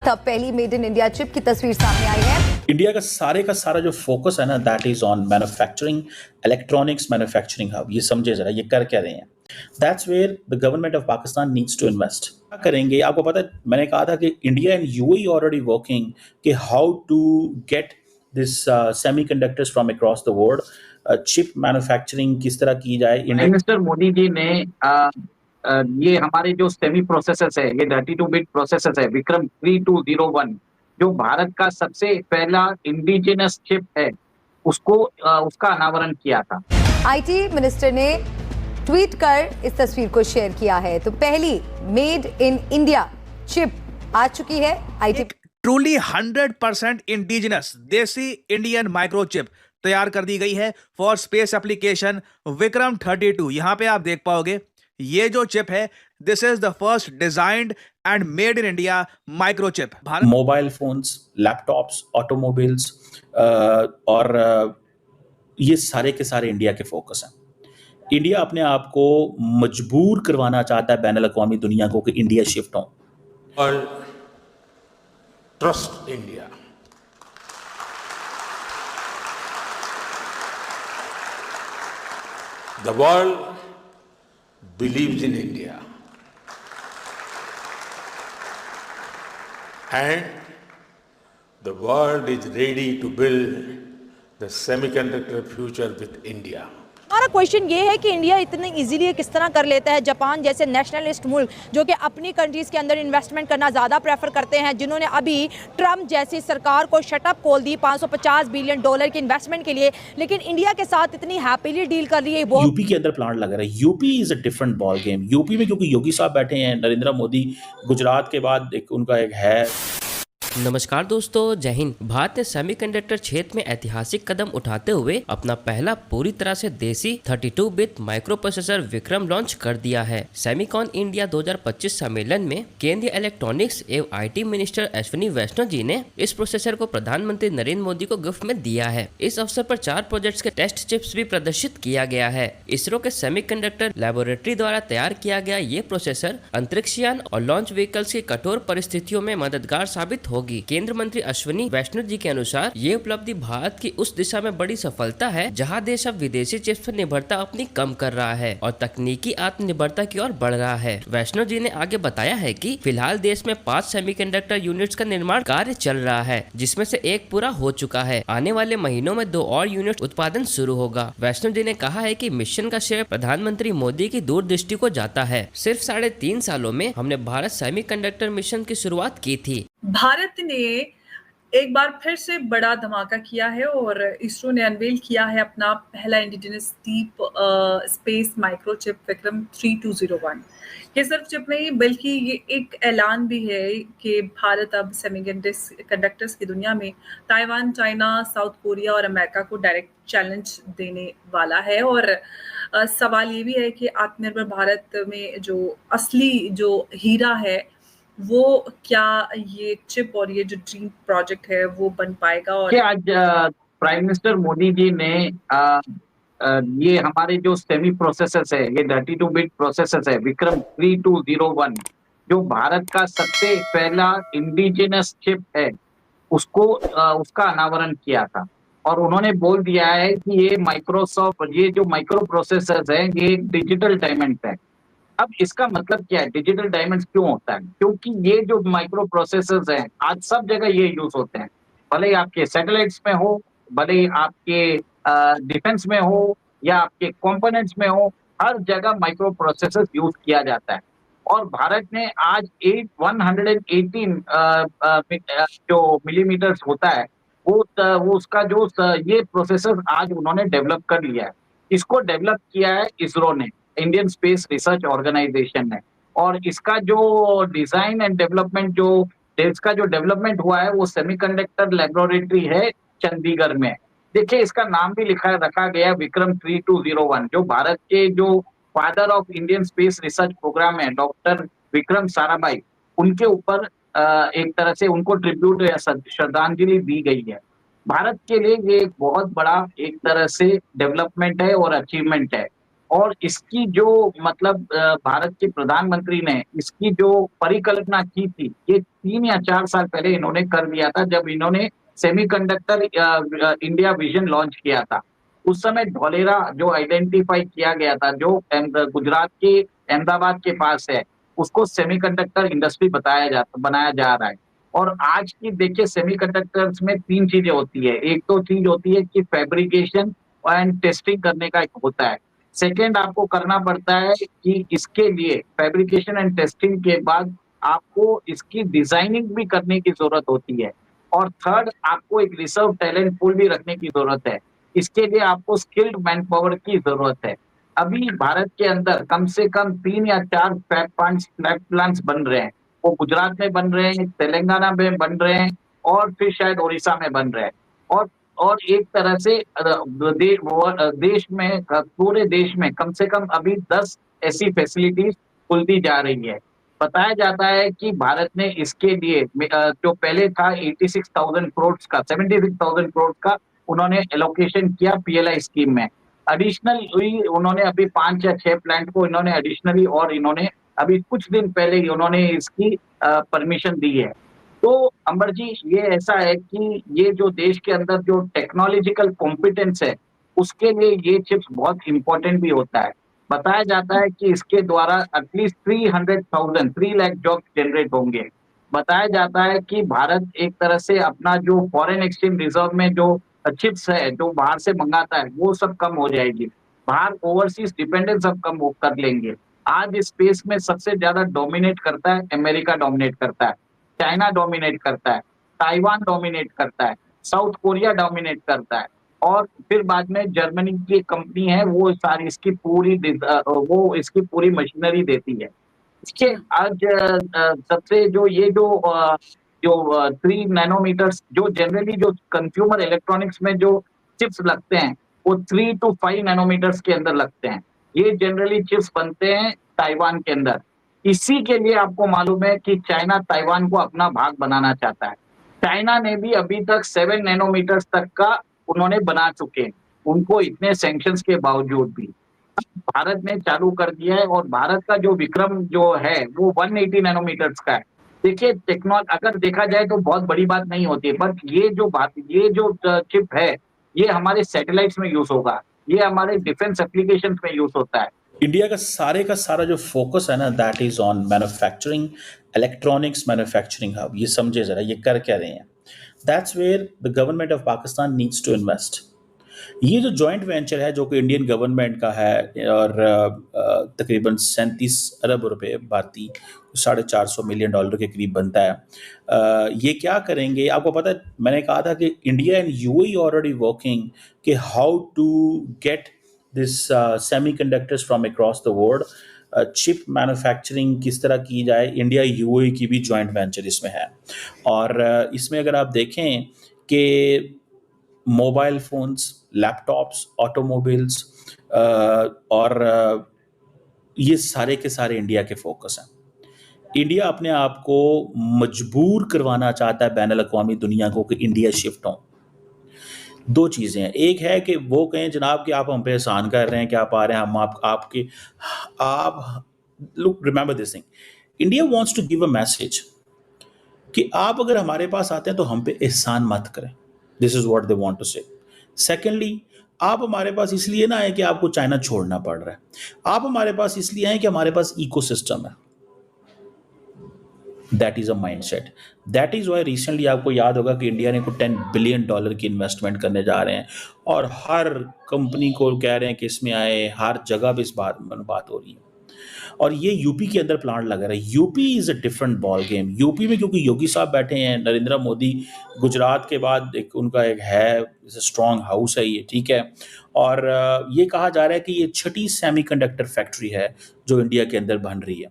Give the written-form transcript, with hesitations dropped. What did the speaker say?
तब पहली made in India chip की तस्वीर सामने आई है। इंडिया का सारा जो फोकस है ना, that is on manufacturing, electronics manufacturing hub. ये समझे जरा, ये कर क्या रहे हैं। That's where the government of Pakistan needs to invest. क्या करेंगे आपको पता है, मैंने कहा था कि India and UAE already working कि how to get this semiconductors from across the world. Chip manufacturing किस तरह की जाए। मिनिस्टर मोदी जी ने ये हमारे जो सेमी प्रोसेसर्स है, ये 32 बिट प्रोसेसर्स है, विक्रम 3201, जो भारत का सबसे पहला इंडिजिनस चिप है, उसका अनावरण किया था। आईटी मिनिस्टर ने ट्वीट कर इस तस्वीर को शेयर किया है। तो पहली मेड इन इंडिया चिप आ चुकी है। आईटी ट्रूली 100% इंडिजिनस देसी इंडियन माइक्रोचिप तैयार कर दी गई है फॉर स्पेस एप्लीकेशन विक्रम 32। यहां पे आप देख पाओगे ये जो चिप है, this is the first designed and made in India microchip. Mobile phones, laptops, automobiles और ये सारे के सारे इंडिया के फोकस हैं। इंडिया अपने आप को मजबूर करवाना चाहता है बैनुल अक़वामी दुनिया को कि इंडिया शिफ्ट हो। World trust India. The world believes in India. And the world is ready to build the semiconductor future with India. हमारा क्वेश्चन ये है कि इंडिया इतनी इजीली किस तरह कर लेता है। जापान जैसे नेशनलिस्ट मुल्क जो कि अपनी कंट्रीज के अंदर इन्वेस्टमेंट करना ज़्यादा प्रेफर करते हैं, जिन्होंने अभी ट्रम्प जैसी सरकार को शटअप खोल दी $550 बिलियन की इन्वेस्टमेंट के लिए, लेकिन इंडिया के साथ इतनी हैप्पीली डील कर रही है। वो यूपी के अंदर प्लांट लग रहा है। UP is a different ball game. UP में क्योंकि योगी साहब बैठे हैं, नरेंद्र मोदी गुजरात के बाद उनका एक है। नमस्कार दोस्तों, जय हिंद। भारत ने सेमीकंडक्टर क्षेत्र में ऐतिहासिक कदम उठाते हुए अपना पहला पूरी तरह से देसी 32 bit micro processor Vikram launch कर दिया है। सेमीकॉन इंडिया 2025 सम्मेलन में केंद्रीय इलेक्ट्रॉनिक्स एवं आईटी मिनिस्टर अश्विनी वैष्णव जी ने इस प्रोसेसर को प्रधानमंत्री नरेंद्र मोदी को गिफ्ट में दिया है। इस अवसर पर 4 प्रोजेक्ट्स के टेस्ट चिप्स भी प्रदर्शित किया गया है। इसरो के सेमीकंडक्टर लैबोरेटरी द्वारा तैयार किया गया ये प्रोसेसर अंतरिक्षयान और लॉन्च व्हीकल्स की कठोर परिस्थितियों में मददगार साबित होगी। केंद्र मंत्री अश्विनी वैष्णव जी के अनुसार ये उपलब्धि भारत की उस दिशा में बड़ी सफलता है जहां देश अब विदेशी चिप्स पर निर्भरता अपनी कम कर रहा है और तकनीकी आत्मनिर्भरता की ओर बढ़ रहा है। वैष्णव जी ने आगे बताया है कि फिलहाल देश में 5 सेमीकंडक्टर यूनिट्स का निर्माण कार्य चल रहा है, जिसमें से एक पूरा हो चुका है। आने वाले महीनों में 2 और यूनिट उत्पादन शुरू होगा। वैष्णव जी ने कहा है कि मिशन का श्रेय प्रधानमंत्री मोदी की दूरदृष्टि को जाता है। सिर्फ 3.5 सालों में हमने भारत सेमीकंडक्टर मिशन की शुरुआत की थी। भारत ने एक बार फिर से बड़ा धमाका किया है और इसरो ने अनवेल किया है अपना पहला indigenous deep space microchip Vikram 3201। ये सिर्फ चिप नहीं बल्कि ये एक ऐलान भी है कि भारत अब सेमीकंडक्टर्स की दुनिया में ताइवान, चाइना, साउथ कोरिया और अमेरिका को डायरेक्ट चैलेंज देने वाला है। और सवाल ये भी है कि आत्मनिर्भर भारत में जो असली जो हीरा है वो क्या ये चिप और ये जो ड्रीम प्रोजेक्ट है वो बन पाएगा। और आज प्राइम मिनिस्टर मोदी जी ने ये हमारे जो सेमी प्रोसेसर्स है, ये 32 बिट प्रोसेसर्स है, विक्रम 3201, जो भारत का सबसे पहला इंडिजिनस चिप है, उसका अनावरण किया था। और उन्होंने बोल दिया है कि ये जो माइक्रो प्रोसेसर्स है ये डिजिटल डायमंड है। अब इसका मतलब क्या है, डिजिटल डायमंड्स क्यों होता है? क्योंकि ये जो माइक्रो प्रोसेसर्स हैं आज सब जगह ये यूज होते हैं, भले ही आपके सैटेलाइट्स में हो, भले ही आपके डिफेंस में हो या आपके कंपोनेंट्स में हो, हर जगह माइक्रो प्रोसेसर्स यूज किया जाता है। और भारत ने आज 118 जो मिलीमीटर्स होता है वो उसका जो ये प्रोसेसर आज उन्होंने डेवलप कर लिया है। इसको डेवलप किया है इसरो ने, इंडियन स्पेस रिसर्च ऑर्गेनाइजेशन ने। और इसका जो डिजाइन एंड डेवलपमेंट इसका जो डेवलपमेंट हुआ है वो सेमीकंडक्टर लैबोरेटरी है चंडीगढ़ में। देखिए इसका नाम भी रखा गया विक्रम 3201, जो भारत के जो father of Indian space research programme है डॉक्टर विक्रम साराभाई, उनके ऊपर एक तरह से उनको ट्रिब्यूट या श्रद्धांजलि दी गई है। भारत के लिए ये एक बहुत बड़ा एक तरह से डेवलपमेंट है और अचीवमेंट है। और इसकी जो मतलब भारत के प्रधानमंत्री ने इसकी जो परिकल्पना की थी, ये 3 या 4 साल पहले इन्होंने कर दिया था, जब इन्होंने सेमीकंडक्टर इंडिया विजन लॉन्च किया था। उस समय धोलेरा जो आइडेंटिफाई किया गया था, जो गुजरात के अहमदाबाद के पास है, उसको सेमीकंडक्टर इंडस्ट्री बनाया जा रहा है। और आज की देखिए सेमीकंडक्टर्स में 3 चीजें होती है। एक तो चीज होती है कि फैब्रिकेशन एंड टेस्टिंग करने का एक होता है। सेकंड आपको करना पड़ता है कि इसके लिए फैब्रिकेशन एंड टेस्टिंग के बाद आपको इसकी डिजाइनिंग भी करने की जरूरत होती है। और थर्ड, आपको एक रिजर्व टैलेंट पूल भी रखने की जरूरत है। इसके लिए आपको स्किल्ड मैन पावर की जरूरत है। अभी भारत के अंदर कम से कम 3 या 4 फैब प्लांट्स बन रहे हैं। वो गुजरात में बन रहे हैं, तेलंगाना में बन रहे हैं और फिर शायद ओडिशा में बन रहे हैं। और एक तरह से देश में पूरे देश में कम से कम अभी 10 ऐसी फैसिलिटीज खुलती जा रही है। बताया जाता है कि भारत ने इसके लिए जो पहले था 86,000 करोड़ का 76,000 करोड़ का उन्होंने एलोकेशन किया पीएलआई स्कीम में। एडिशनल उन्होंने अभी 5 या 6 प्लांट को इन्होंने एडिशनली और इन्होंने अभी कुछ दिन पहले ही उन्होंने इसकी परमिशन दी है। तो अंबर जी, ये ऐसा है कि ये जो देश के अंदर जो टेक्नोलॉजिकल कॉम्पिटेंस है, उसके लिए ये चिप्स बहुत इंपॉर्टेंट भी होता है। बताया जाता है कि इसके द्वारा एटलीस्ट 3 लाख जॉब जनरेट होंगे। बताया जाता है कि भारत एक तरह से अपना जो फॉरेन एक्सचेंज रिजर्व में जो चिप्स है, जो बाहर से मंगाता है, वो सब कम हो जाएगी। बाहर ओवरसीज डिपेंडेंस सब कम वो कर लेंगे। आज इस स्पेस में सबसे ज्यादा डोमिनेट करता है अमेरिका, डोमिनेट करता है, चाइना डोमिनेट करता है, ताइवान डोमिनेट करता है, साउथ कोरिया डोमिनेट करता है और फिर बाद में जर्मनी की कंपनी है, वो सारी इसकी पूरी मशीनरी देती है। इसके आज सबसे जो 3 नैनोमीटर्स जो जनरली जो कंज्यूमर इलेक्ट्रॉनिक्स में जो चिप्स लगते हैं, वो 3 to 5 नैनोमीटर्स के अंदर लगते हैं। ये जनरली चिप्स बनते हैं ताइवान के अंदर। इसी के लिए आपको मालूम है कि चाइना ताइवान को अपना भाग बनाना चाहता है। चाइना ने भी अभी तक 7 नैनोमीटर्स तक का उन्होंने बना चुके हैं, उनको इतने सैंक्शंस के बावजूद भी। भारत ने चालू कर दिया है और भारत का जो विक्रम जो है वो 180 नैनोमीटर्स का है। देखिए अगर देखा जाए तो बहुत बड़ी बात नहीं होती है, बट ये जो चिप है, ये हमारे सैटेलाइट्स में यूज होगा, ये हमारे डिफेंस एप्लीकेशंस में यूज होता है। इंडिया का सारा जो फोकस है ना, that is on manufacturing, electronics manufacturing hub. ये समझे जरा ये कर क्या रहे हैं। That's where the government of Pakistan needs to invest. ये जो जॉइंट वेंचर है जो कि इंडियन गवर्नमेंट का है और तकरीबन 37 अरब रुपए भारतीय, $450 मिलियन के करीब बनता है। ये क्या करेंगे आपको पता है, मैंने कहा था कि India and UAE already working कि how to get this semiconductors from across the world. Chip manufacturing किस तरह की जाए, इंडिया यूएई की भी जॉइंट वेंचर इसमें है। और इसमें अगर आप देखें कि मोबाइल फ़ोन्स, लैपटॉप्स, ऑटोमोबाइल्स और ये सारे के सारे इंडिया के फोकस हैं। इंडिया अपने आप को मजबूर करवाना चाहता है बैनुल अक़वामी दुनिया को कि इंडिया शिफ्ट हो। 2 चीज़ें हैं, एक है कि वो कहें जनाब कि आप हम पे एहसान कर रहे हैं कि आप आ रहे हैं, हम आप look remember this thing, India wants to give a message कि आप अगर हमारे पास आते हैं तो हम पे एहसान मत करें। This is what they want to say. Secondly, आप हमारे पास इसलिए ना आए कि आपको चाइना छोड़ना पड़ रहा है, आप हमारे पास इसलिए आए कि हमारे पास इकोसिस्टम है। That is a mindset. That is why recently आपको याद होगा कि इंडिया ने को $10 बिलियन की इन्वेस्टमेंट करने जा रहे हैं और हर कंपनी को कह रहे हैं कि इसमें आए, हर जगह भी इस बात हो रही है। और ये यूपी के अंदर प्लांट लगा रहा है। UP is a different ball game. UP में क्योंकि योगी साहब बैठे हैं, नरेंद्र मोदी गुजरात के बाद एक उनका एक है स्ट्रॉन्ग हाउस है ये, ठीक है। और ये कहा जा रहा है कि ये 6ठी सेमीकंडक्टर फैक्ट्री है जो इंडिया के अंदर बन रही है।